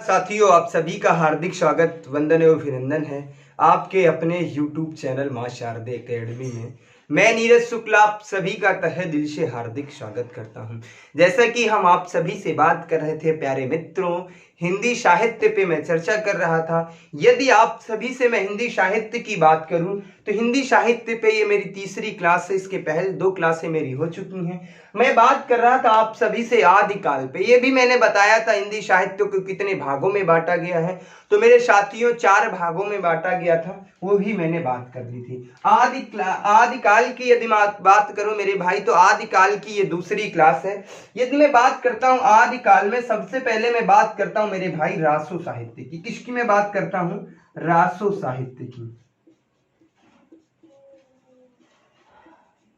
साथियों, आप सभी का हार्दिक स्वागत, वंदन एवं अभिनंदन है आपके अपने YouTube चैनल मां शारदे एकेडमी में। मैं नीरज शुक्ला आप सभी का तहे दिल से हार्दिक स्वागत करता हूं। जैसा कि हम आप सभी से बात कर रहे थे प्यारे मित्रों, हिंदी साहित्य पे मैं चर्चा कर रहा था। यदि आप सभी से मैं हिंदी साहित्य की बात करूं तो हिंदी साहित्य पे ये मेरी तीसरी क्लास है। इसके पहले 2 क्लासें मेरी हो चुकी हैं। मैं बात कर रहा था आप सभी से आदिकाल पे। ये भी मैंने बताया था हिंदी साहित्य को कितने भागों में बांटा गया है। तो मेरे साथियों 4 भागों में बांटा गया था, वो भी मैंने बात कर ली थी। आदिकाल की यदि मैं बात करूं मेरे भाई तो आदिकाल की ये दूसरी क्लास है। यदि मैं बात करता हूं आदिकाल में, सबसे पहले मैं बात करता हूं मेरे भाई रासो साहित्य की। किसकी मैं बात करता हूं? रासो साहित्य की।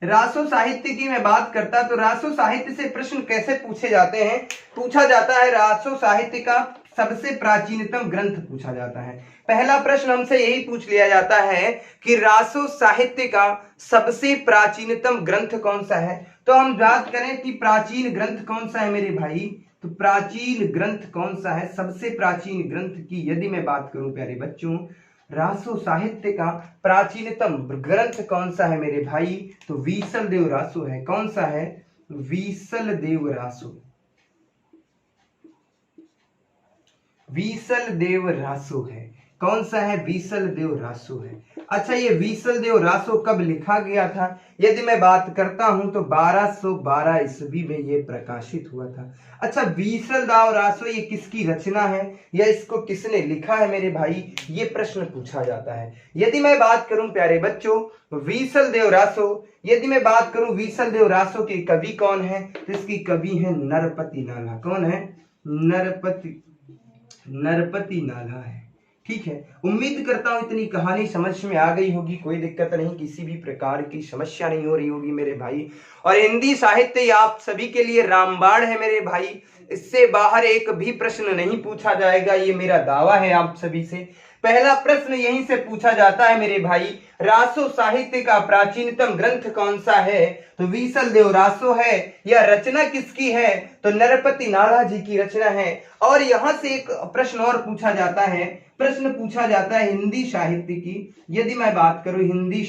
रासो साहित्य की मैं बात करता तो रासो साहित्य से प्रश्न कैसे पूछे जाते हैं? पूछा जाता है रासो साहित्य का सबसे प्राचीनतम ग्रंथ पूछा जाता है। पहला प्रश्न हमसे यही पूछ लिया जाता है कि रासो साहित्य का सबसे प्राचीनतम ग्रंथ कौन सा है। तो हम बात करें कि प्राचीन ग्रंथ कौन सा है मेरे भाई, तो प्राचीन ग्रंथ कौन सा है, सबसे प्राचीन ग्रंथ की यदि मैं बात करूं प्यारे बच्चों, रासो साहित्य का प्राचीनतम ग्रंथ कौन सा है मेरे भाई, तो वीसल देव रासो है। कौन सा है? वीसल देव रासो। वीसल देव रासो है। कौन सा है? वीसल देव रासो है। अच्छा, ये वीसल देव रासो कब लिखा गया था? यदि मैं बात करता हूं तो 1212 ईस्वी में ये प्रकाशित हुआ था। अच्छा, वीसल देव रासो ये किसकी रचना है या इसको किसने लिखा है मेरे भाई, ये प्रश्न पूछा जाता है। यदि मैं बात करूं प्यारे बच्चों वीसल देव रासो, यदि मैं बात करूं वीसल देव रासो के कवि कौन है, तो इसकी कवि है नरपति नाला। कौन है? नरपति नाला है। ठीक है, उम्मीद करता हूं इतनी कहानी समझ में आ गई होगी, कोई दिक्कत नहीं, किसी भी प्रकार की समस्या नहीं हो रही होगी मेरे भाई। और हिंदी साहित्य आप सभी के लिए रामबाण है मेरे भाई, इससे बाहर एक भी प्रश्न नहीं पूछा जाएगा, ये मेरा दावा है आप सभी से। पहला प्रश्न यहीं से पूछा जाता है मेरे भाई, रासो साहित्य का प्राचीनतम ग्रंथ कौन सा है, तो वीसल देव रासो है। यह रचना किसकी है, तो नरपति नाला जी की रचना है। और यहां से एक प्रश्न और पूछा जाता है, प्रश्न पूछा जाता है हिंदी साहित्य की। यदि मैं बात करूं हिंदी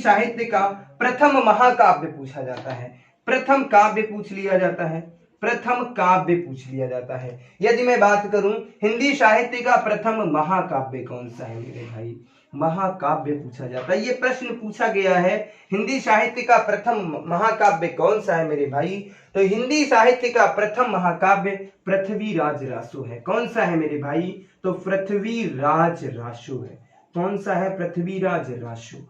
साहित्य का प्रथम महाकाव्य पूछा जाता है। प्रथम काव्य पूछ लिया जाता है, प्रथम काव्य पूछ लिया जाता है। यदि मैं बात करूं हिंदी साहित्य का प्रथम महाकाव्य कौन सा है मेरे भाई, महाकाव्य पूछा जाता है। ये प्रश्न पूछा गया है, हिंदी साहित्य का प्रथम महाकाव्य कौन सा है मेरे भाई, तो हिंदी साहित्य का प्रथम महाकाव्य पृथ्वीराज रासो है। कौन सा है मेरे भाई, तो पृथ्वीराज रासो है। कौन सा है? पृथ्वीराज रासो।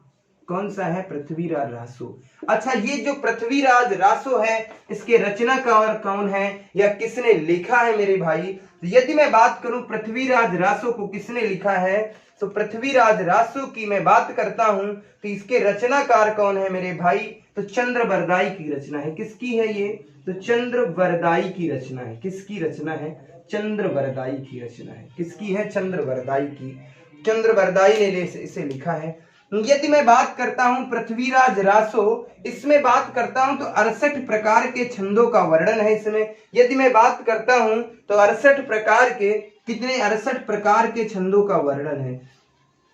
कौन सा है? पृथ्वीराज रासो। अच्छा, ये जो पृथ्वीराज रासो है इसके रचनाकार कौन है या किसने लिखा है मेरे भाई, तो यदि मैं बात करूं पृथ्वीराज रासो को किसने लिखा है, तो पृथ्वीराज रासो की मैं बात करता हूं तो इसके रचनाकार कौन है मेरे भाई, तो चंद्रबरदाई की रचना है। किसकी है ये, तो चंद्रबरदाई की रचना है। किसकी रचना है? चंद्रबरदाई की रचना है। किसकी है? चंद्रबरदाई की। चंद्रबरदाई ने इसे लिखा है। यदि मैं बात करता हूं पृथ्वीराज रासो, इसमें बात करता हूं तो 68 प्रकार के छंदों का वर्णन है इसमें। यदि मैं बात करता हूं तो 68 प्रकार के, कितने? 68 प्रकार के छंदों का वर्णन है।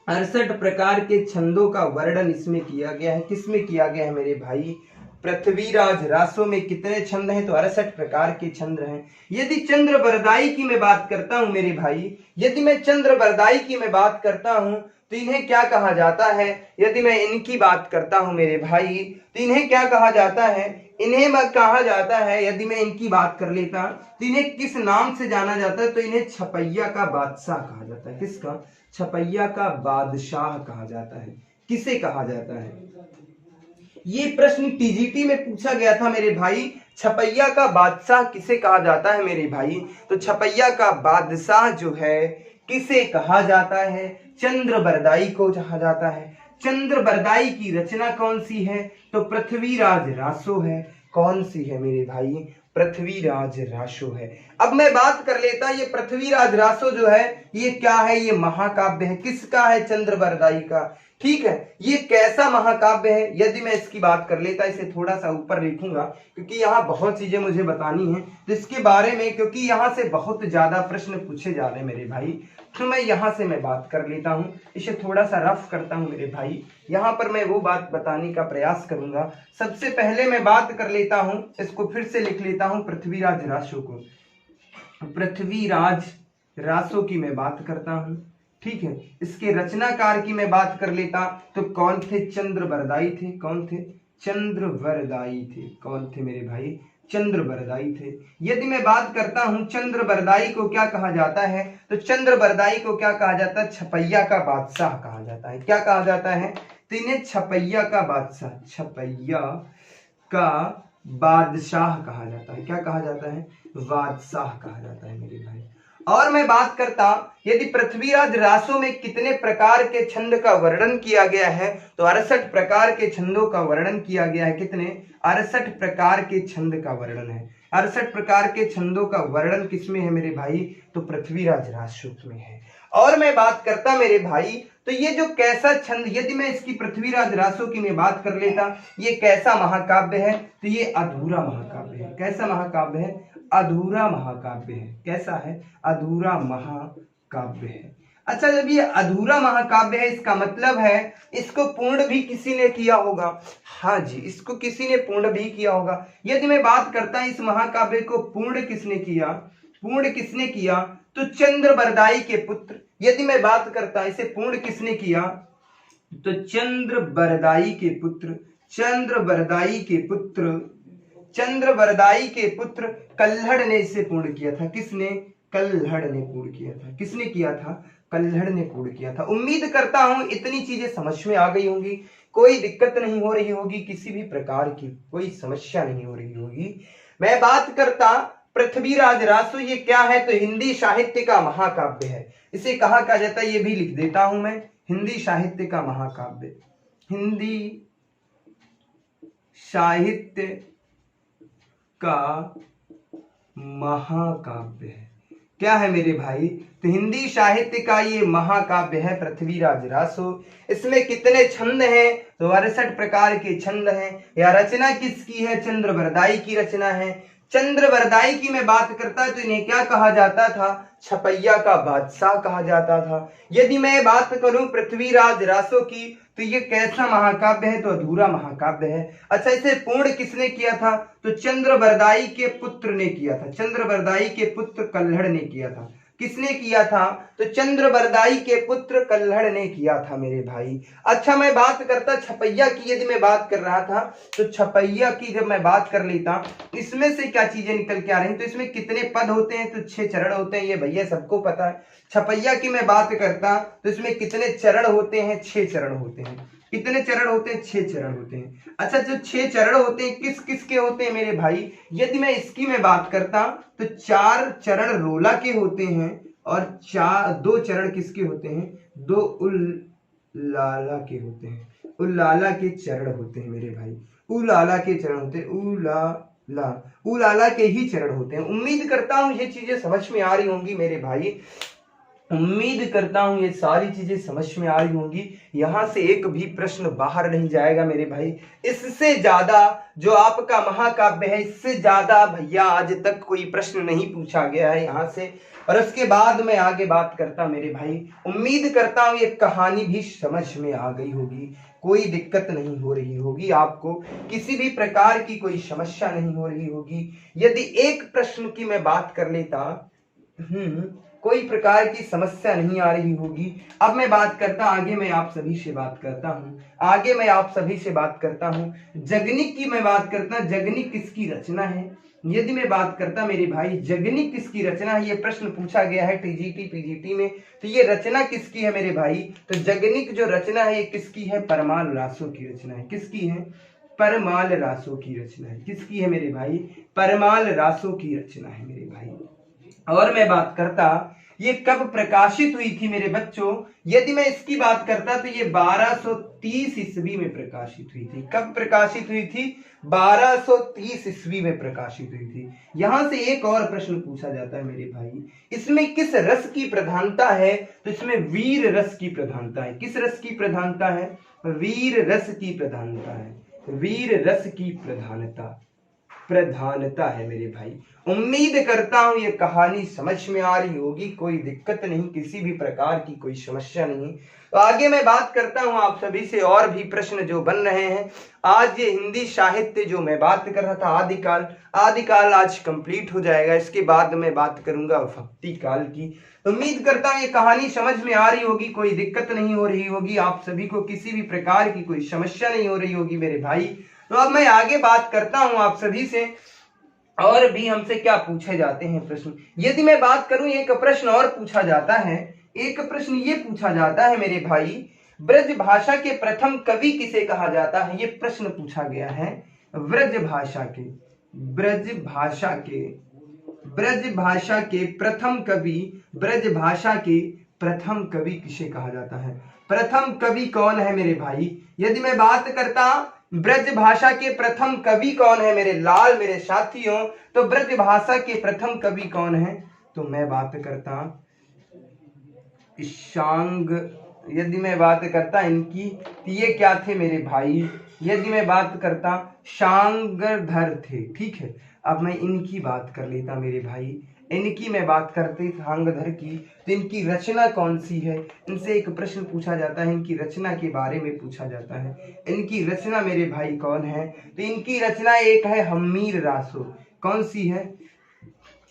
68 प्रकार के छंदों का वर्णन इसमें किया गया है। किसमें किया गया है मेरे भाई, पृथ्वीराज रासो में कितने छंद हैं, तो 68 प्रकार के छंद हैं। यदि चंद्रबरदाई की मैं बात करता हूं मेरे भाई, यदि मैं चंद्रबरदाई की मैं बात करता हूं तो इन्हें क्या कहा जाता है, यदि मैं इनकी बात करता हूं मेरे भाई तो इन्हें क्या कहा जाता है, इन्हें कहा जाता है, यदि मैं इनकी बात कर लेता तो इन्हें किस नाम से जाना जाता है, तो इन्हें छपैया का बादशाह कहा जाता है। किसका? छपैया का बादशाह कहा जाता है। किसे कहा जाता है? ये प्रश्न टीजीटी में पूछा गया था मेरे भाई, छपैया का बादशाह किसे कहा जाता है मेरे भाई, तो छपैया का बादशाह जो है किसे कहा जाता है, चंद्रबरदाई को कहा जाता है। चंद्रबरदाई की रचना कौन सी है, तो पृथ्वीराज रासो है। कौन सी है मेरे भाई, पृथ्वीराज रासो है। अब मैं बात कर लेता, ये पृथ्वीराज रासो जो है ये क्या है, ये महाकाव्य है। किसका है, चंद्रबरदाई का। ठीक है, ये कैसा महाकाव्य है, यदि मैं इसकी बात कर लेता, इसे थोड़ा सा ऊपर लिखूंगा क्योंकि यहाँ बहुत चीजें मुझे बतानी है जिसके बारे में, क्योंकि यहाँ से बहुत ज्यादा प्रश्न पूछे जा रहे हैं मेरे भाई। तो मैं यहाँ से मैं बात कर लेता हूँ, इसे थोड़ा सा रफ करता हूँ मेरे भाई। यहाँ पर मैं वो बात बताने का प्रयास करूंगा। सबसे पहले मैं बात कर लेता हूँ, इसको फिर से लिख लेता हूँ, पृथ्वीराज रासो को। पृथ्वीराज रासो की मैं बात करता हूँ। ठीक है, इसके रचनाकार की मैं बात कर लेता तो कौन थे, चंद्रबरदाई थे। कौन थे, चंद्रबरदाई थे। कौन थे मेरे भाई, चंद्रबरदाई थे। यदि मैं बात करता हूं चंद्रबरदाई को क्या कहा जाता है, तो चंद्रबरदाई को क्या कहा जाता है, छपैया का बादशाह कहा जाता है। क्या कहा जाता है, तो इन्हें छपैया का बादशाह, छपैया का बादशाह कहा जाता है। क्या कहा जाता है, बादशाह कहा जाता है मेरे भाई। और मैं बात करता, यदि पृथ्वीराज रासो में कितने प्रकार के छंद का वर्णन किया गया है, तो 68 प्रकार के छंदों का वर्णन किया गया है। कितने, 68 प्रकार के छंद का वर्णन है। 68 प्रकार के छंदों का वर्णन किसमें है मेरे भाई, तो पृथ्वीराज रासो में है। और मैं बात करता मेरे भाई, तो ये जो कैसा छंद, यदि मैं इसकी पृथ्वीराज रासो की मैं बात कर लेता, ये कैसा महाकाव्य है, तो ये अधूरा महाकाव्य है। कैसा महाकाव्य है, अधूरा महाकाव्य है। कैसा है, अधूरा महाकाव्य है। अच्छा, जब ये अधूरा महाकाव्य है, इसका मतलब है इसको पूर्ण भी किसी ने किया होगा। हाँ जी, इसको किसी ने पूर्ण भी किया होगा। यदि मैं बात करता इस महाकाव्य को पूर्ण किसने किया, पूर्ण किसने किया, तो चंद्रबरदाई के पुत्र। यदि मैं बात करता इसे पूर्ण किसने किया, तो चंद्रबरदाई के पुत्र, चंद्रबरदाई के पुत्र, चंद्रबरदाई के पुत्र कल्हड़ ने इसे पूर्ण किया था। किसने, कल्हड़ ने पूर्ण किया था। किसने किया था, कल्हड़ ने पूर्ण किया था। उम्मीद करता हूं इतनी चीजें समझ में आ गई होंगी, कोई दिक्कत नहीं हो रही होगी, किसी भी प्रकार की कोई समस्या नहीं हो रही होगी। मैं बात करता पृथ्वीराज रासो, ये क्या है, तो हिंदी साहित्य का महाकाव्य है। इसे कहा क्या जाता है, ये भी लिख देता हूं मैं, हिंदी साहित्य का महाकाव्य। हिंदी साहित्य का महाकाव्य है। क्या है मेरे भाई, तो हिंदी साहित्य का ये महाकाव्य है पृथ्वीराज रासो। इसमें कितने छंद हैं, तो 68 प्रकार के छंद हैं। या रचना किसकी है, चंद्रबरदाई की रचना है। चंद्रबरदाई की मैं बात करता तो इन्हें क्या कहा जाता था, छपैया का बादशाह कहा जाता था। यदि मैं बात करूं पृथ्वीराज रासो की, तो ये कैसा महाकाव्य है, तो अधूरा महाकाव्य है। अच्छा, इसे पूर्ण किसने किया था, तो चंद्रबरदाई के पुत्र ने किया था। चंद्रबरदाई के पुत्र कल्हड़ ने किया था। किसने किया था, तो चंद्रबरदाई के पुत्र कल्हड़ ने किया था मेरे भाई। अच्छा, मैं बात करता छपैया की, यदि मैं बात कर रहा था, तो छपैया की जब मैं बात कर लेता, इसमें से क्या चीजें निकल के आ रही, तो इसमें कितने पद होते हैं, तो 6 चरण होते हैं। ये भैया सबको पता है। छपैया की मैं बात करता तो इसमें कितने चरण होते हैं, 6 चरण होते हैं। कितने चरण होते हैं, 6 चरण होते हैं। अच्छा, जो 6 चरण होते हैं किस किस के होते हैं मेरे भाई, यदि मैं इसकी मैं बात करता तो 4 चरण रोला के होते हैं और 2 चरण किसके होते हैं, 2 उल्लाला के होते हैं। उल्लाला के चरण होते हैं मेरे भाई, उलाला के चरण होते हैं, उलाला के ही चरण होते हैं। उम्मीद करता हूं ये चीजें समझ में आ रही होंगी मेरे भाई, उम्मीद करता हूं ये सारी चीजें समझ में आ रही होंगी। यहां से एक भी प्रश्न बाहर नहीं जाएगा मेरे भाई। इससे ज्यादा जो आपका महाकाव्य है, इससे ज्यादा भैया आज तक कोई प्रश्न नहीं पूछा गया है यहां से। और उसके बाद मैं आगे बात करता मेरे भाई, उम्मीद करता हूं ये कहानी भी समझ में आ गई होगी, कोई दिक्कत नहीं हो रही होगी आपको, किसी भी प्रकार की कोई समस्या नहीं हो रही होगी। यदि एक प्रश्न की मैं बात कर लेता, कोई प्रकार की समस्या नहीं आ रही होगी। अब मैं बात करता आगे, मैं आप सभी से बात करता हूं जगनिक की मैं बात करता। जगनिक किसकी रचना है, यदि मैं बात करता मेरे भाई, जगनिक किसकी रचना है, ये प्रश्न पूछा गया है टीजीटी पीजीटी में, तो ये रचना किसकी है मेरे भाई, तो जगनिक जो रचना है ये किसकी है, परमाल रासो की रचना है। किसकी है, परमाल रासो की रचना है। किसकी है मेरे भाई, परमाल रासो की रचना है मेरे भाई। और मैं बात करता ये कब प्रकाशित हुई थी मेरे बच्चों? यदि मैं इसकी बात करता तो ये 1230 ईस्वी में प्रकाशित हुई थी। कब प्रकाशित हुई थी? 1230 ईस्वी में प्रकाशित हुई थी। यहां से एक और प्रश्न पूछा जाता है मेरे भाई, इसमें किस रस की प्रधानता है? तो इसमें वीर रस की प्रधानता है। किस रस की प्रधानता है? वीर रस की प्रधानता है। वीर रस की प्रधानता है मेरे भाई। उम्मीद करता हूं ये कहानी समझ में आ रही होगी, कोई दिक्कत नहीं, किसी भी प्रकार की कोई समस्या नहीं। तो आगे मैं बात करता हूं आप सभी से, और भी प्रश्न जो बन रहे हैं। आज ये हिंदी साहित्य जो मैं बात कर रहा था आदिकाल आज कंप्लीट हो जाएगा। इसके बाद मैं बात करूंगा भक्ति काल की। उम्मीद करता हूं ये कहानी समझ में आ रही होगी, कोई दिक्कत नहीं हो रही होगी, आप सभी को किसी भी प्रकार की कोई समस्या नहीं हो रही होगी मेरे भाई। तो अब मैं आगे बात करता हूं आप सभी से, और भी हमसे क्या पूछे जाते हैं प्रश्न। यदि मैं बात करूं, एक प्रश्न और पूछा जाता है। एक प्रश्न ये पूछा जाता है मेरे भाई, ब्रज भाषा के प्रथम कवि किसे कहा जाता है? ये प्रश्न पूछा गया है। ब्रज भाषा के प्रथम कवि किसे कहा जाता है? प्रथम कवि कौन है मेरे भाई? यदि मैं बात करता ब्रज भाषा के प्रथम कवि कौन है मेरे लाल, मेरे साथियों, तो ब्रज भाषा के प्रथम कवि कौन है? तो मैं बात करता शांग। यदि मैं बात करता इनकी, तो ये क्या थे मेरे भाई? यदि मैं बात करता शांगधर थे। ठीक है, अब मैं इनकी बात कर लेता मेरे भाई। इनकी मैं बात करते शांगधर की, तो इनकी रचना कौन सी है? इनसे एक प्रश्न पूछा जाता है, इनकी रचना के बारे में पूछा जाता है। इनकी रचना मेरे भाई कौन है? तो इनकी रचना एक है हम्मीर रासो। कौन सी है?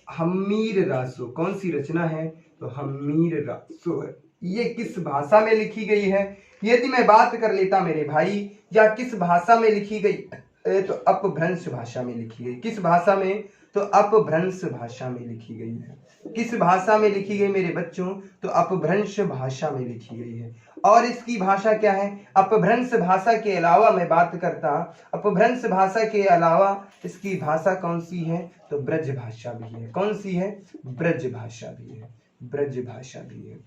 हम्मीर रासो। कौन सी रचना है? तो हम्मीर रासो है। ये किस भाषा में लिखी गई है? यदि मैं बात कर लेता मेरे भाई, या किस भाषा में लिखी गई, तो अपभ्रंश भाषा में लिखी गई। किस भाषा में? तो अपभ्रंश भाषा में लिखी गई है। किस भाषा में लिखी गई मेरे बच्चों? तो अपभ्रंश भाषा में लिखी गई है। और इसकी भाषा क्या है? अपभ्रंश भाषा के अलावा मैं बात करता, अपभ्रंश भाषा के अलावा इसकी भाषा कौन सी है? तो ब्रज भाषा भी है। कौन सी है? ब्रज भाषा भी है। ब्रज भाषा भी है।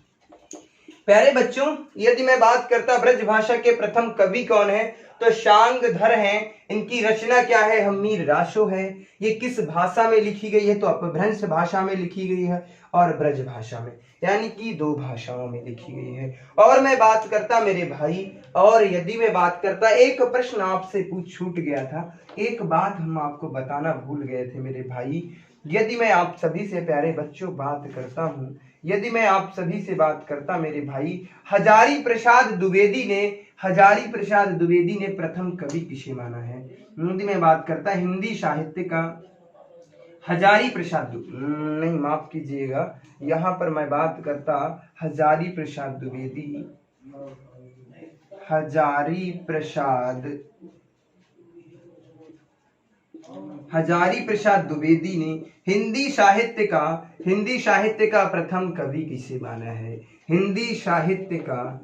प्यारे बच्चों, यदि मैं बात करता ब्रज भाषा के प्रथम कवि कौन है, तो शांगधर हैं। इनकी रचना क्या है? हम्मीर रासो है। ये किस भाषा में लिखी गई है? तो अपभ्रंश भाषा में लिखी गई है और ब्रज भाषा में, यानी कि दो भाषाओं में लिखी गई है। और मैं बात करता मेरे भाई, और यदि मैं बात करता, एक प्रश्न आपसे छूट गया था, एक बात हम आपको बताना भूल गए थे मेरे भाई। यदि मैं आप सभी से प्यारे बच्चों बात करता हूं, यदि मैं आप सभी से बात करता मेरे भाई, हजारी प्रसाद द्विवेदी ने प्रथम कवि किसे माना है? यदि मैं बात करता हिंदी साहित्य का, हजारी प्रसाद नहीं, माफ कीजिएगा, यहाँ पर मैं बात करता हजारी प्रसाद द्विवेदी ने हिंदी साहित्य का प्रथम कवि किसे माना है? हिंदी साहित्य का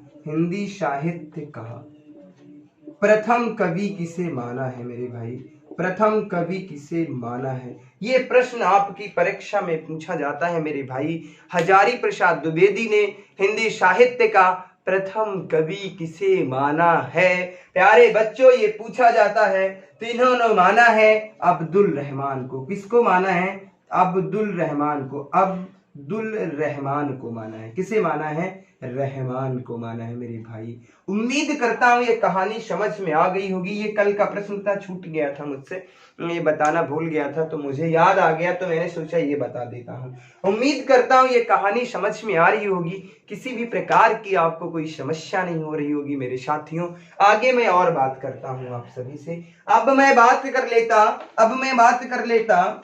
प्रथम कवि किसे माना है मेरे भाई? प्रथम कवि किसे माना है? ये प्रश्न आपकी परीक्षा में पूछा जाता है मेरे भाई। हजारी प्रसाद द्विवेदी ने हिंदी साहित्य का प्रथम कवि किसे माना है? प्यारे बच्चों, ये पूछा जाता है, तो इन्होंने माना है अब्दुल रहमान को। किसको माना है? अब्दुल रहमान को माना है। किसे माना है? रहमान को माना है मेरे भाई। उम्मीद करता हूं ये कहानी समझ में आ गई होगी। ये कल का प्रश्न था, छूट गया था मुझसे, ये बताना भूल गया था, तो मुझे याद आ गया, तो मैंने सोचा ये बता देता हूं। उम्मीद करता हूं ये कहानी समझ में आ रही होगी, किसी भी प्रकार की आपको कोई समस्या नहीं हो रही होगी मेरे साथियों। आगे मैं और बात करता हूं आप सभी से। अब मैं बात कर लेता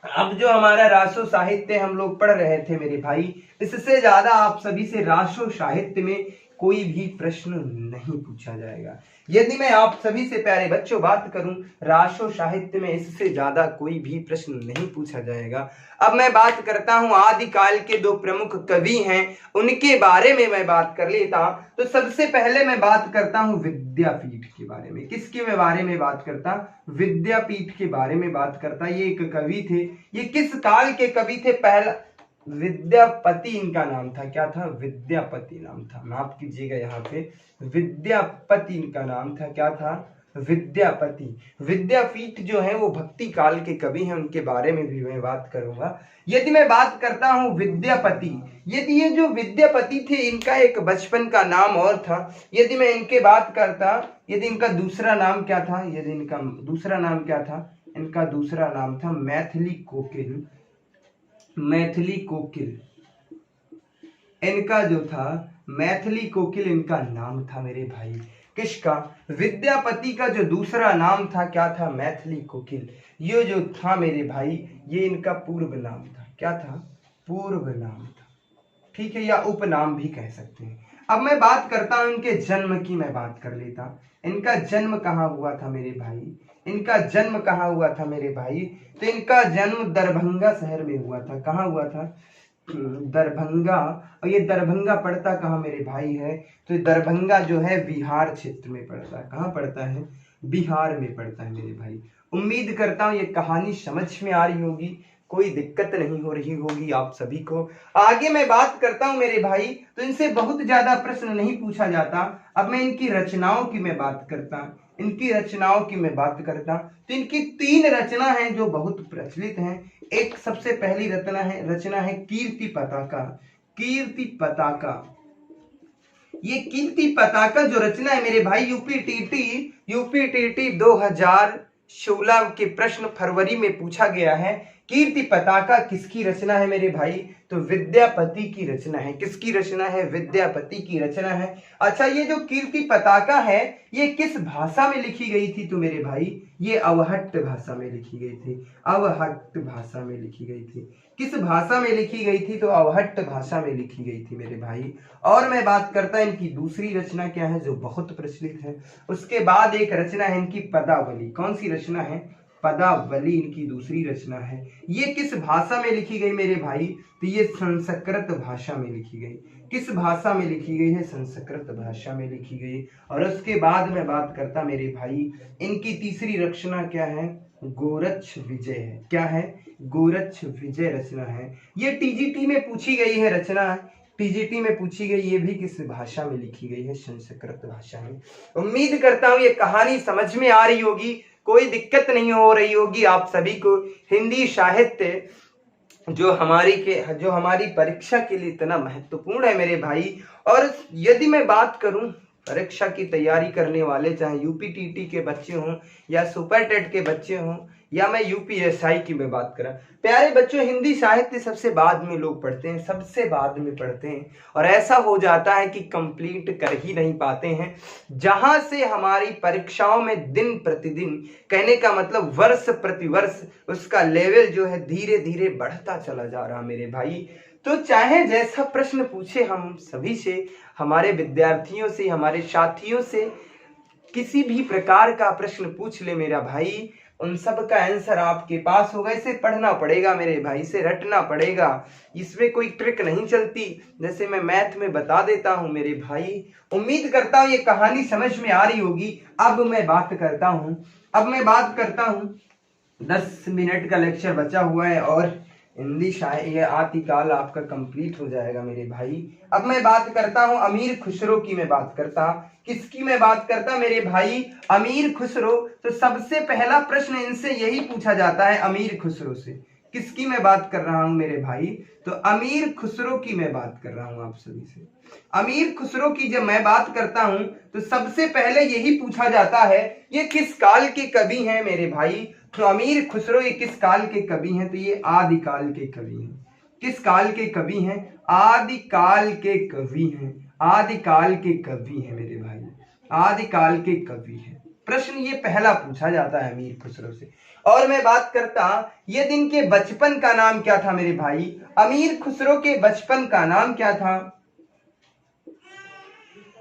अब जो हमारा रासो साहित्य हम लोग पढ़ रहे थे मेरे भाई, इससे ज्यादा आप सभी से रासो साहित्य में कोई भी प्रश्न नहीं पूछा जाएगा। यदि मैं आप सभी से प्यारे बच्चों बात करूं, रासो साहित्य में इससे ज्यादा कोई भी प्रश्न नहीं पूछा जाएगा। अब मैं बात करता हूं आदिकाल के दो प्रमुख कवि हैं, उनके बारे में मैं बात कर लेता। तो सबसे पहले मैं बात करता हूं विद्यापीठ के बारे में। किसके बारे में बात करता? विद्यापीठ के बारे में बात करता। ये एक कवि थे। ये किस काल के कवि थे? पहला विद्यापति इनका नाम था। क्या था? विद्यापति नाम था। माफ कीजिएगा, यहाँ पे विद्यापति इनका नाम था। क्या था? विद्यापति। विद्यापीठ जो है वो भक्ति काल के कवि हैं, उनके बारे में भी मैं बात करूंगा। यदि मैं बात करता हूं विद्यापति, यदि ये जो विद्यापति थे इनका एक बचपन का नाम और था। यदि मैं इनके बात करता, यदि इनका दूसरा नाम क्या था, यदि इनका दूसरा नाम क्या था, इनका दूसरा नाम था मैथिली कोकिल। मैथिली कोकिल इनका जो था, मैथिली कोकिल इनका नाम था मेरे भाई। किसका? विद्यापति का जो दूसरा नाम था क्या था? मैथिली कोकिल। ये जो था मेरे भाई, ये इनका पूर्व नाम था। क्या था? पूर्व नाम था, ठीक है, या उपनाम भी कह सकते हैं। अब मैं बात करता हूं इनके जन्म की, मैं बात कर लेता। इनका जन्म कहाँ हुआ था मेरे भाई? इनका जन्म कहाँ हुआ था मेरे भाई? तो इनका जन्म दरभंगा शहर में हुआ था। कहाँ हुआ था? दरभंगा। और ये दरभंगा पड़ता कहाँ मेरे भाई है? तो दरभंगा जो है बिहार क्षेत्र में पड़ता है। कहाँ पड़ता है? बिहार में पड़ता है मेरे भाई। उम्मीद करता हूँ ये कहानी समझ में आ रही होगी, कोई दिक्कत नहीं हो रही होगी आप सभी को। आगे मैं बात करता हूं मेरे भाई, तो इनसे बहुत ज्यादा प्रश्न नहीं पूछा जाता। अब मैं इनकी रचनाओं की मैं बात करता, इनकी रचनाओं की मैं बात करता, तो इनकी 3 रचना हैं जो बहुत प्रचलित हैं। एक सबसे पहली रचना है कीर्ति पताका। कीर्ति पताका, ये कीर्ति पताका जो रचना है मेरे भाई, यूपीटीटी 2016 के प्रश्न फरवरी में पूछा गया है। कीर्ति पताका किसकी रचना है मेरे भाई? तो विद्यापति की रचना है। किसकी रचना है? विद्यापति की रचना है। अच्छा, ये जो कीर्ति पताका है ये किस भाषा में लिखी गई थी? तो मेरे भाई ये अवहट्ट भाषा में लिखी गई थी। अवहट्ट भाषा में लिखी गई थी। किस भाषा में लिखी गई थी? तो अवहट्ट भाषा में लिखी गई थी मेरे भाई। और मैं बात करता इनकी दूसरी रचना क्या है जो बहुत प्रचलित है। उसके बाद एक रचना है इनकी पदावली। कौन सी रचना है? पदावली इनकी दूसरी रचना है। ये किस भाषा में लिखी गई मेरे भाई? तो ये संस्कृत भाषा में लिखी गई। किस भाषा में लिखी गई है? संस्कृत भाषा में लिखी गई। और उसके बाद मैं बात करता मेरे भाई, इनकी तीसरी रचना क्या है? गोरक्ष विजय है। क्या है? गोरक्ष विजय रचना है। ये टीजीटी में पूछी गई है रचना, टीजीटी में पूछी गई। ये भी किस भाषा में लिखी गई है? संस्कृत भाषा में। उम्मीद करता हूं ये कहानी समझ में आ रही होगी, कोई दिक्कत नहीं हो रही होगी आप सभी को। हिंदी साहित्य जो हमारी परीक्षा के लिए इतना महत्वपूर्ण है मेरे भाई। और यदि मैं बात करूं परीक्षा की तैयारी करने वाले, चाहे यूपीटीटी के बच्चे हों या सुपर टेट के बच्चे हों या मैं यूपीएसआई की मैं बात करा, प्यारे बच्चों, हिंदी साहित्य सबसे बाद में लोग पढ़ते हैं, सबसे बाद में पढ़ते हैं। और ऐसा हो जाता है कि कंप्लीट कर ही नहीं पाते हैं, जहां से हमारी परीक्षाओं में दिन प्रतिदिन, कहने का मतलब वर्ष प्रति वर्ष, उसका लेवल जो है धीरे धीरे बढ़ता चला जा रहा मेरे भाई। तो चाहे जैसा प्रश्न पूछे हम सभी से, हमारे विद्यार्थियों से, हमारे साथियों से, किसी भी प्रकार का प्रश्न पूछ ले मेरा भाई, उन सब का आंसर आपके पास होगा। इसे पढ़ना पड़ेगा मेरे भाई, इसे रटना पड़ेगा, इसमें कोई ट्रिक नहीं चलती, जैसे मैं मैथ में बता देता हूं मेरे भाई। उम्मीद करता हूं ये कहानी समझ में आ रही होगी। अब मैं बात करता हूं 10 मिनट का लेक्चर बचा हुआ है और हिंदी शायरी आतिकाल आपका कंप्लीट हो जाएगा मेरे भाई। अब मैं बात करता हूं अमीर खुसरो की। मैं बात करता, किसकी मैं बात करता मेरे भाई? अमीर खुसरो। तो सबसे पहला प्रश्न इनसे यही पूछा जाता है अमीर खुसरो से। किसकी मैं बात कर रहा हूं मेरे भाई? तो अमीर खुसरो की मैं बात कर रहा हूं आप सभी से। अमीर खुसरो की जब मैं बात करता हूं तो सबसे पहले यही पूछा जाता है ये किस काल के कवि हैं मेरे भाई? तो अमीर खुसरो ये किस काल के कवि हैं? तो ये आदिकाल के कवि हैं। किस काल के कवि हैं? आदिकाल के कवि हैं। आदिकाल के कवि हैं मेरे भाई, आदिकाल के कवि हैं। प्रश्न ये पहला पूछा जाता है अमीर खुसरो से। और मैं बात करता ये दिन के बचपन का नाम क्या था मेरे भाई? अमीर खुसरो के बचपन का नाम क्या था?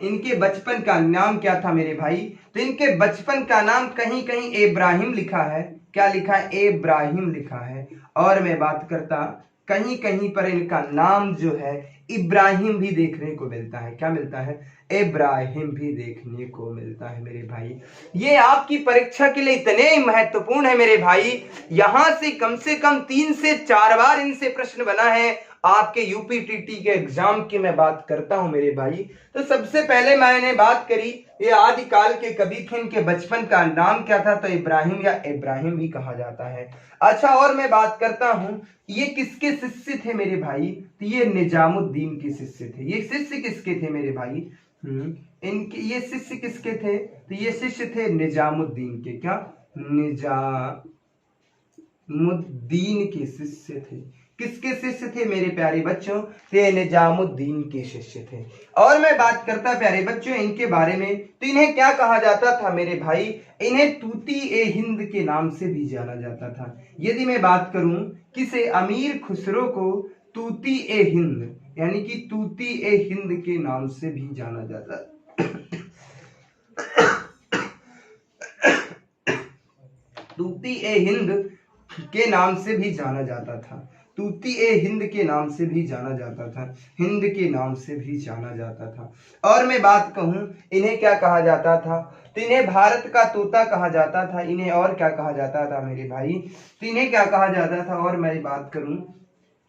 इनके बचपन का नाम क्या था मेरे भाई? तो इनके बचपन का नाम कहीं कहीं इब्राहिम लिखा है। क्या लिखा है? इब्राहिम लिखा है। और मैं बात करता कहीं कहीं पर इनका नाम जो है इब्राहिम भी देखने को मिलता है। क्या मिलता है? इब्राहिम भी देखने को मिलता है मेरे भाई। ये आपकी परीक्षा के लिए इतने महत्वपूर्ण है मेरे भाई, यहां से कम 3 से 4 बार इनसे प्रश्न बना है। आपके यूपीटीटी के एग्जाम की मैं बात करता हूं मेरे भाई, तो सबसे पहले मैंने बात करी ये आदिकाल के कवि थे, इनके बचपन का नाम क्या था, तो इब्राहिम या इब्राहिम भी कहा जाता है। अच्छा, और मैं बात करता हूं ये किसके शिष्य थे मेरे भाई, तो ये निजामुद्दीन के शिष्य थे। ये शिष्य किसके थे मेरे भाई, इनके ये शिष्य किसके थे, तो ये शिष्य थे निजामुद्दीन के। क्या, निजामुद्दीन के शिष्य थे। किसके शिष्य थे मेरे प्यारे बच्चों, ये निजामुद्दीन के शिष्य थे। और मैं बात करता प्यारे बच्चों इनके बारे में, तो इन्हें क्या कहा जाता था मेरे भाई, इन्हें तूती ए हिंद के नाम से भी जाना जाता था। यदि मैं बात करूं किसे, अमीर खुसरो को तूती ए हिंद यानी कि तूती ए हिंद के नाम से भी जाना जाता तूती ए हिंद के नाम से भी जाना जाता था। तूती ए हिंद के नाम से भी जाना जाता था, हिंद के नाम से भी जाना जाता था। और मैं बात कहूं इन्हें क्या कहा जाता था, तो इन्हें भारत का तोता कहा जाता था। इन्हें और क्या कहा जाता था मेरे भाई, तो इन्हें क्या कहा जाता था, और मैं बात करूं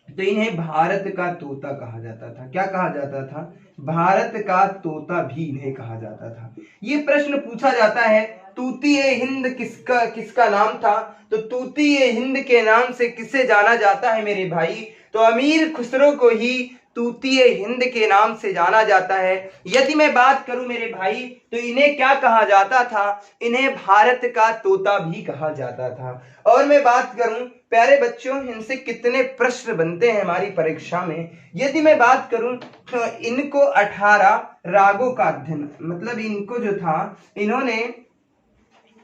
तो इन्हें भारत का तोता कहा जाता था। क्या कहा जाता था, भारत का तोता भी इन्हें कहा जाता था। ये प्रश्न पूछा जाता है तूती ए हिंद किसका किसका नाम था, तो तूती ए हिंद के नाम से किसे जाना जाता है मेरे भाई, तो अमीर खुसरो को ही तूती ए हिंद के नाम से जाना जाता है। यदि मैं बात करूं मेरे भाई तो इन्हें क्या कहा जाता था, इन्हें भारत का तोता भी कहा जाता था। और मैं बात करूं प्यारे बच्चों इनसे कितने प्रश्न बनते हैं हमारी परीक्षा में, यदि मैं बात करूं तो इनको 18 रागों का अध्ययन, मतलब इनको जो था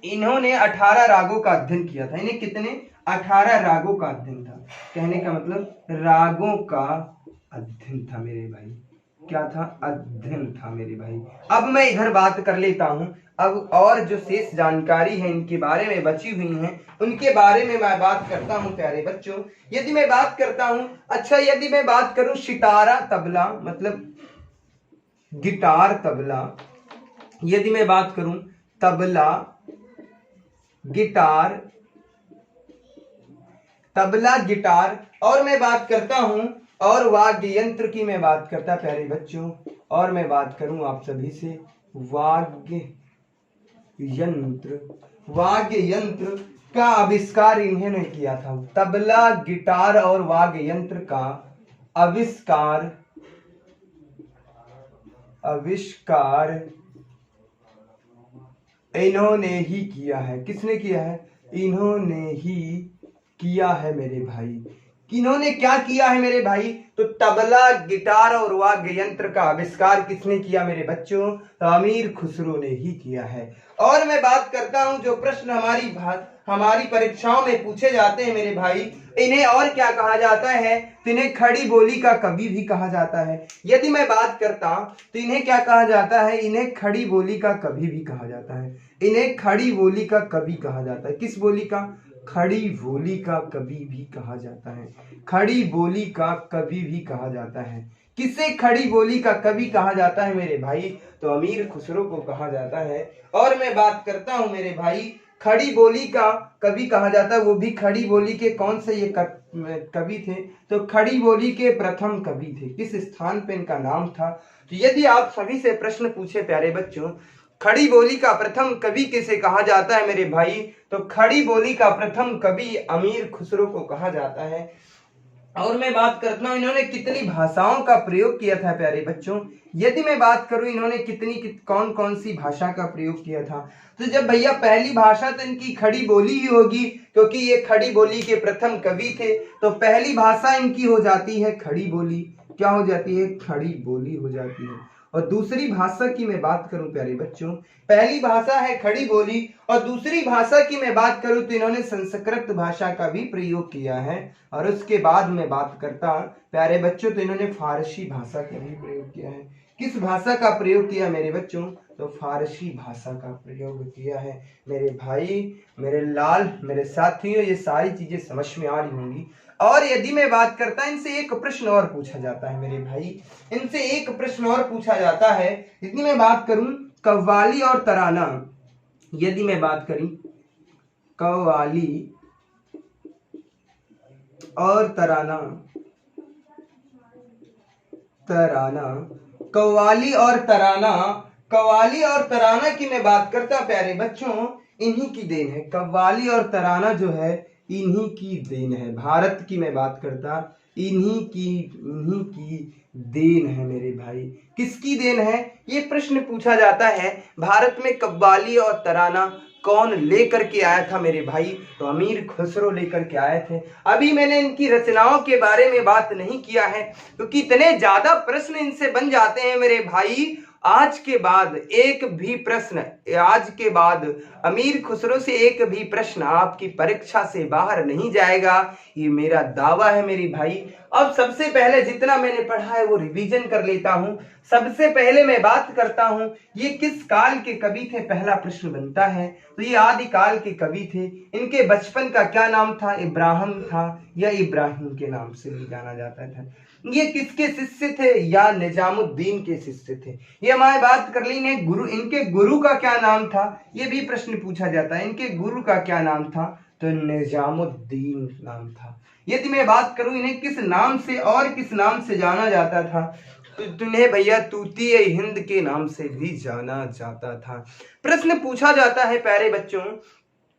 इन्होंने 18 रागों का अध्ययन किया था। इन्हें कितने, 18 रागों का अध्ययन था। कहने का मतलब रागों का अध्ययन था मेरे भाई। क्या था, अध्ययन था मेरे भाई। अब मैं इधर बात कर लेता हूं, अब और जो शेष जानकारी है इनके बारे में बची हुई है उनके बारे में मैं बात करता हूं प्यारे बच्चों। यदि मैं बात करता हूं, अच्छा यदि मैं बात करूं सितारा तबला मतलब गिटार तबला, यदि मैं बात करूं तबला गिटार, तबला गिटार, और मैं बात करता हूं और वाद्य यंत्र की मैं बात करता प्यारे बच्चों, और मैं बात करूं आप सभी से वाद्य यंत्र का आविष्कार इन्होंने किया था। तबला गिटार और वाद्य यंत्र का आविष्कार इन्होंने ही किया है। किसने किया है, इन्होंने ही किया है मेरे भाई। इन्होंने क्या किया है मेरे भाई, तो तबला गिटार और वाद्य यंत्र का आविष्कार किसने किया मेरे बच्चों, तो अमीर खुसरो ने ही किया है। और मैं बात करता हूं जो प्रश्न हमारी परीक्षाओं में पूछे जाते हैं मेरे भाई, इन्हें और क्या कहा जाता है, तो इन्हें खड़ी बोली का कवि भी कहा जाता है। यदि मैं बात करता तो इन्हें क्या कहा जाता है, इन्हें खड़ी बोली का कवि भी कहा जाता है। इन्हें खड़ी बोली का कवि कहा जाता है। किस बोली का, खड़ी बोली का कवि भी कहा जाता है। खड़ी बोली का कवि भी कहा जाता है। किसे खड़ी बोली का कवि कहा जाता है मेरे भाई, तो अमीर खुसरो को कहा जाता है। और मैं बात करता हूं मेरे भाई खड़ी बोली का कवि कहा जाता है, वो भी खड़ी बोली के कौन से ये कवि थे, तो खड़ी बोली के प्रथम कवि थे। किस स्थान पे इनका नाम था, तो यदि आप सभी से प्रश्न पूछे प्यारे बच्चों खड़ी बोली का प्रथम कवि किसे कहा जाता है मेरे भाई, तो खड़ी बोली का प्रथम कवि अमीर खुसरो को कहा जाता है। और मैं बात करता हूं इन्होंने कितनी भाषाओं का प्रयोग किया था प्यारे बच्चों, यदि मैं बात करूं इन्होंने कौन कौन सी भाषा का प्रयोग किया था, तो जब भैया पहली भाषा तो इनकी खड़ी बोली ही होगी, क्योंकि ये खड़ी बोली के प्रथम कवि थे, तो पहली भाषा इनकी हो जाती है खड़ी बोली। क्या हो जाती है, खड़ी बोली हो जाती है। और दूसरी भाषा की मैं बात करूं प्यारे बच्चों, पहली भाषा है खड़ी बोली, और दूसरी भाषा की मैं बात करूं तो इन्होंने संस्कृत भाषा का भी प्रयोग किया है। और उसके बाद मैं बात करता प्यारे बच्चों तो इन्होंने फारसी भाषा का भी प्रयोग किया है। किस भाषा का प्रयोग किया मेरे बच्चों, तो फारसी भाषा का प्रयोग किया है मेरे भाई, मेरे लाल, मेरे साथियों, ये सारी चीजें समझ में आ रही होंगी। और यदि मैं बात करता इनसे एक प्रश्न और पूछा जाता है मेरे भाई, इनसे एक प्रश्न और पूछा जाता है, यदि मैं बात करूं कव्वाली और तराना, यदि मैं बात करी कव्वाली और तराना, तराना। कव्वाली और तराना, कव्वाली और तराना की मैं बात करता प्यारे बच्चों, इन्हीं की देन है। कव्वाली और तराना जो है इन्हीं की देन है। भारत की मैं बात करता, इन्हीं की देन है मेरे भाई। किसकी देन है? ये प्रश्न पूछा जाता है। भारत में कव्वाली और तराना कौन लेकर के आया था मेरे भाई? तो अमीर खुसरो लेकर के आए थे। अभी मैंने इनकी रचनाओं के बारे में बात नहीं किया है क्योंकि इतने ज्यादा प्रश्न इनसे बन जाते हैं मेरे भाई। आज के बाद एक भी प्रश्न, आज के बाद अमीर खुसरो से एक भी प्रश्न आपकी परीक्षा से बाहर नहीं जाएगा, ये मेरा दावा है मेरे भाई। अब सबसे पहले जितना मैंने पढ़ा है वो रिवीजन कर लेता हूं। सबसे पहले मैं बात करता हूं ये किस काल के कवि थे, पहला प्रश्न बनता है। तो ये आदि काल के कवि थे। इनके बचपन का क्या नाम था? इब्राहिम था या इब्राहिम के नाम से भी जाना जाता था। ये किसके शिष्य थे? या निजामुद्दीन के शिष्य थे। ये हमारी बात कर ली ने गुरु, इनके गुरु का क्या नाम था? ये भी प्रश्न पूछा जाता है। इनके गुरु का क्या नाम था? तो निजामुद्दीन नाम था। यदि मैं बात करूं इन्हें किस नाम से और किस नाम से जाना जाता था, तो तुम्हें भैया तूतीए हिंद के नाम से भी जाना जाता था। प्रश्न पूछा जाता है प्यारे बच्चों,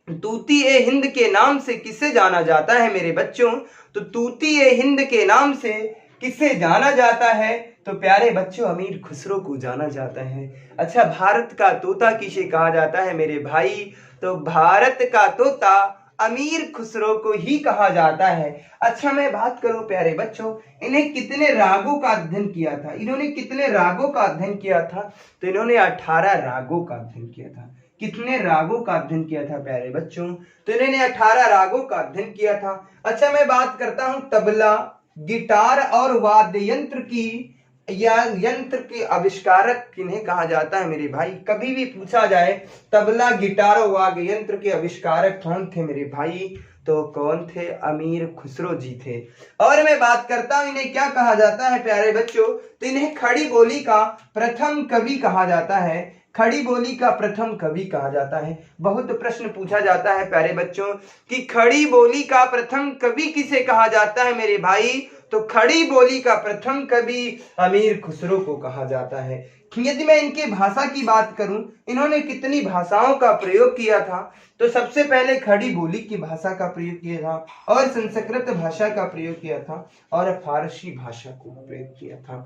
तूतीए हिंद के नाम से किसे जाना जाता है मेरे बच्चों? तो तूतीए हिंद के नाम से किसे जाना जाता है? तो प्यारे बच्चों अमीर खुसरो को जाना जाता है। अच्छा, भारत का तोता किसे कहा जाता है मेरे भाई? तो भारत का तोता अमीर खुसरो को ही कहा जाता है। अच्छा, मैं बात करूं प्यारे बच्चों, इन्हें कितने रागों का अध्ययन किया था? इन्होंने कितने रागों का अध्ययन किया था? तो इन्होंने 18 रागों का अध्ययन किया था। कितने रागों का अध्ययन किया था प्यारे बच्चों? तो इन्होंने 18 रागों का अध्ययन किया था। अच्छा, मैं बात करता हूं तबला, गिटार और वाद्य यंत्र की, या यंत्र के आविष्कारक किन्हें कहा जाता है मेरे भाई? कभी भी पूछा जाए तबला, गिटार और वाद्य यंत्र के आविष्कारक कौन थे मेरे भाई? तो कौन थे? अमीर खुसरो जी थे। और मैं बात करता हूं इन्हें क्या कहा जाता है प्यारे बच्चों? तो इन्हें खड़ी बोली का प्रथम कवि कहा जाता है। खड़ी बोली का प्रथम कवि कहा जाता है। बहुत प्रश्न पूछा जाता है प्यारे बच्चों कि खड़ी बोली का प्रथम कवि किसे कहा जाता है मेरे भाई? तो खड़ी बोली का प्रथम कवि अमीर खुसरो को कहा जाता है। यदि मैं इनके भाषा की बात करूं, इन्होंने कितनी भाषाओं का प्रयोग किया था? तो सबसे पहले खड़ी बोली की भाषा का प्रयोग किया था, और संस्कृत भाषा का प्रयोग किया था, और फारसी भाषा को प्रयोग किया था।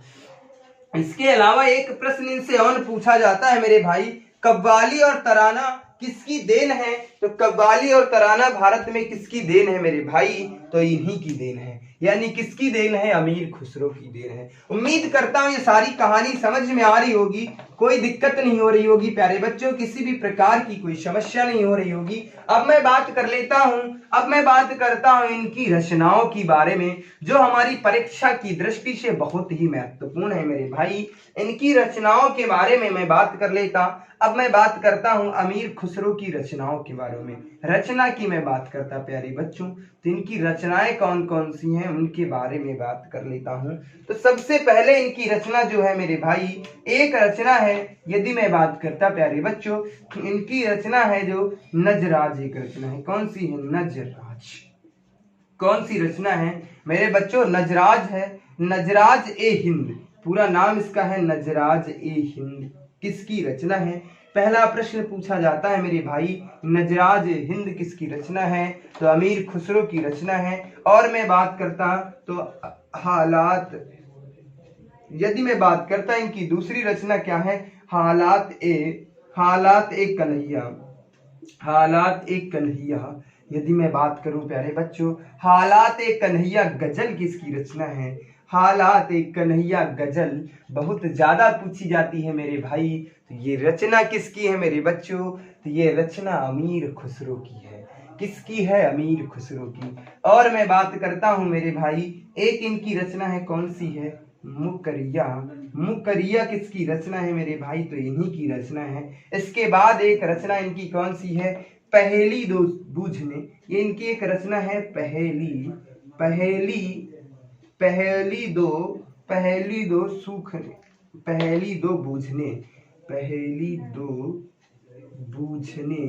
इसके अलावा एक प्रश्न इनसे और पूछा जाता है मेरे भाई, कव्वाली और तराना किसकी देन है? तो कव्वाली और तराना भारत में किसकी देन है मेरे भाई? तो इन्हीं की देन है। यानी किसकी देन है? अमीर खुसरो की देन है। उम्मीद करता हूं ये सारी कहानी समझ में आ रही होगी, कोई दिक्कत नहीं हो रही होगी प्यारे बच्चों, किसी भी प्रकार की कोई समस्या नहीं हो रही होगी। अब मैं बात कर लेता हूं, अब मैं बात करता हूं इनकी रचनाओं के बारे में, जो हमारी परीक्षा की दृष्टि से बहुत ही महत्वपूर्ण है मेरे भाई। इनकी रचनाओं के बारे में मैं बात कर लेता। अब मैं बात करता हूं अमीर खुसरो की रचनाओं के बारे में। रचना की मैं बात करता प्यारे बच्चों, तो इनकी रचनाएं कौन कौन सी हैं उनके बारे में बात कर लेता हूं। तो सबसे पहले इनकी रचना जो है मेरे भाई, एक रचना है, यदि मैं बात करता प्यारे बच्चों, इनकी रचना है जो नजराज, एक रचना है। कौन सी है? नजराज। कौन सी रचना है मेरे बच्चों? नजराज है। नजराज ए हिंद, पूरा नाम इसका है नजराज ए हिंद। किसकी रचना है? पहला प्रश्न पूछा जाता है मेरे भाई, नजराज ए हिंद किसकी रचना है? तो अमीर खुसरो की रचना है। और मैं बात करता तो हालात, यदि मैं बात करता इनकी दूसरी रचना क्या है? हालात ए कन्हैया। हालात ए कन्हैया। यदि मैं बात करूं प्यारे बच्चों, हालात ए कन्हैया गजल किसकी रचना है? हालात ए कन्हैया गजल बहुत ज्यादा पूछी जाती है मेरे भाई। तो ये रचना किसकी है मेरे बच्चों? तो ये रचना अमीर खुसरो की है। किसकी है? अमीर खुसरो की। और मैं बात करता हूं मेरे भाई, एक इनकी रचना है, कौन सी है? मुकरिया। मुकरिया किसकी रचना है मेरे भाई? तो इन्हीं की रचना है। इसके बाद एक रचना इनकी कौन सी है? पहेली दो बूझने। ये इनकी एक रचना है, पहेली। पहेली दो सूखने, पहेली दो बूझने, पहेली दो बूझने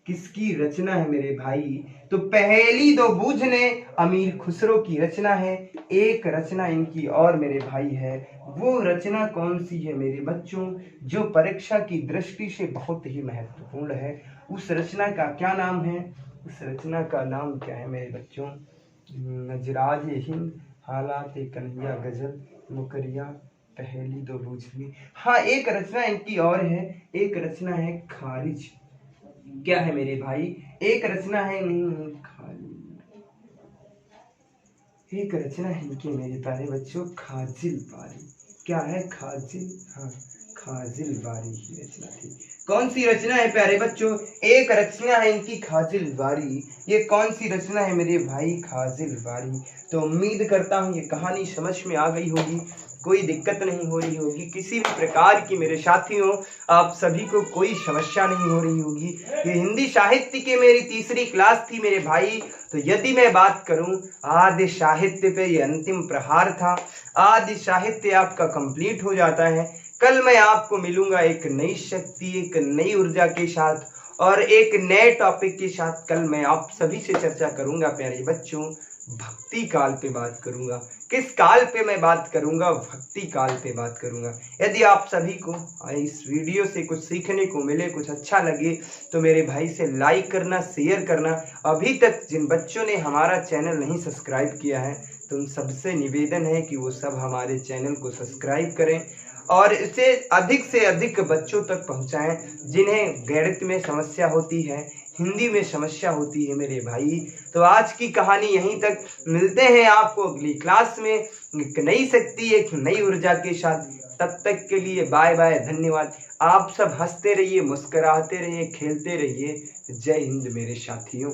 किसकी रचना है मेरे भाई? तो पहेली दो बूझने अमीर खुसरो की रचना है। एक रचना इनकी और मेरे भाई है। वो रचना कौन सी है मेरे बच्चों, जो परीक्षा की दृष्टि से बहुत ही महत्वपूर्ण है? उस रचना का क्या नाम है? उस रचना का नाम क्या है मेरे बच्चों? नजराज हिंद, हालात कन्हैया गजल, मुकरिया, पहेली दो बूझनी। हाँ, एक रचना इनकी और है। एक रचना है खारिज। क्या है मेरे भाई? एक रचना है, नहीं खाली, एक रचना है इनकी मेरे प्यारे बच्चों, खाजिल बारी। क्या है? खाजिल, हाँ, खाजिल बारी की रचना थी। कौन सी रचना है प्यारे बच्चों? एक रचना है इनकी खाजिल बारी। ये कौन सी रचना है मेरे भाई? खाजिल बारी। तो उम्मीद करता हूँ ये कहानी समझ में आ गई होगी, कोई दिक्कत नहीं हो रही होगी किसी भी प्रकार की मेरे साथियों, आप सभी को कोई समस्या नहीं हो रही होगी। ये हिंदी साहित्य की मेरी तीसरी क्लास थी मेरे भाई। तो यदि मैं बात करूं आदि साहित्य पे, ये अंतिम प्रहार था। आदि साहित्य आपका कंप्लीट हो जाता है। कल मैं आपको मिलूंगा एक नई शक्ति, एक नई ऊर्जा के साथ और एक नए टॉपिक के साथ। कल मैं आप सभी से चर्चा करूंगा प्यारे बच्चों, भक्ति काल पे बात करूंगा। किस काल पे मैं बात करूंगा? भक्ति काल पे बात करूंगा। यदि आप सभी को इस वीडियो से कुछ सीखने को मिले, कुछ अच्छा लगे, तो मेरे भाई से लाइक करना, शेयर करना। अभी तक जिन बच्चों ने हमारा चैनल नहीं सब्सक्राइब किया है, तो उन सबसे निवेदन है कि वो सब हमारे चैनल को सब्सक्राइब करें और इसे अधिक से अधिक बच्चों तक पहुंचाएं जिन्हें गणित में समस्या होती है, हिंदी में समस्या होती है मेरे भाई। तो आज की कहानी यहीं तक। मिलते हैं आपको अगली क्लास में एक नई शक्ति, एक नई ऊर्जा के साथ। तब तक के लिए बाय बाय, धन्यवाद। आप सब हंसते रहिए, मुस्कुराते रहिए, खेलते रहिए। जय हिंद मेरे साथियों।